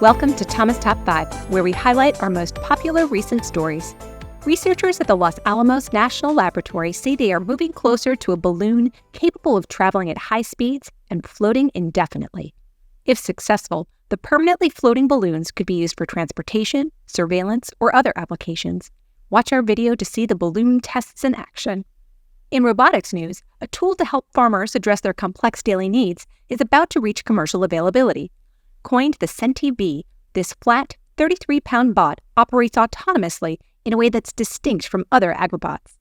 Welcome to Thomas Top 5, where we highlight our most popular recent stories. Researchers at the Los Alamos National Laboratory say they are moving closer to a balloon capable of traveling at high speeds and floating indefinitely. If successful, the permanently floating balloons could be used for transportation, surveillance, or other applications. Watch our video to see the balloon tests in action. In robotics news, a tool to help farmers address their complex daily needs is about to reach commercial availability. Coined the Senti Bee, this flat, 33-pound bot operates autonomously in a way that's distinct from other agrobots.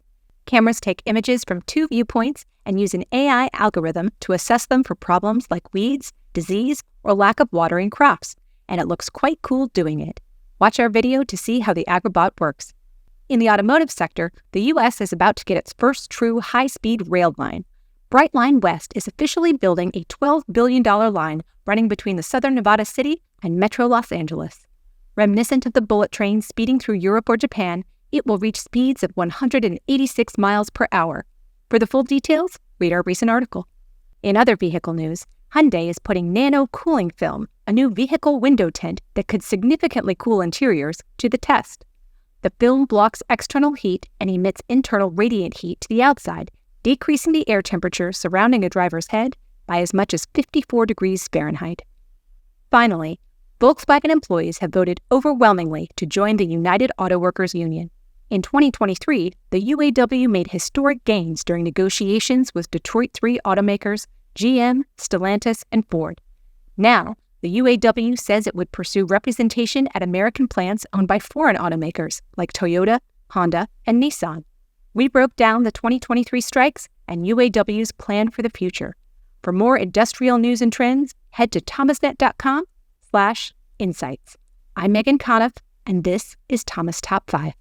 Cameras take images from 2 viewpoints and use an AI algorithm to assess them for problems like weeds, disease, or lack of watering crops, and it looks quite cool doing it. Watch our video to see how the agrobot works. In the automotive sector, the U.S. is about to get its first true high-speed rail line. Brightline West is officially building a $12 billion line running between the southern Nevada city and Metro Los Angeles. Reminiscent of the bullet train speeding through Europe or Japan, it will reach speeds of 186 miles per hour. For the full details, read our recent article. In other vehicle news, Hyundai is putting nano cooling film, a new vehicle window tint that could significantly cool interiors, to the test. The film blocks external heat and emits internal radiant heat to the outside, decreasing the air temperature surrounding a driver's head by as much as 54 degrees Fahrenheit. Finally, Volkswagen employees have voted overwhelmingly to join the United Auto Workers Union. In 2023, the UAW made historic gains during negotiations with Detroit 3 automakers GM, Stellantis, and Ford. Now, the UAW says it would pursue representation at American plants owned by foreign automakers like Toyota, Honda, and Nissan. We broke down the 2023 strikes and UAW's plan for the future. For more industrial news and trends, head to thomasnet.com/insights. I'm Megan Conniff, and this is Thomas Top 5.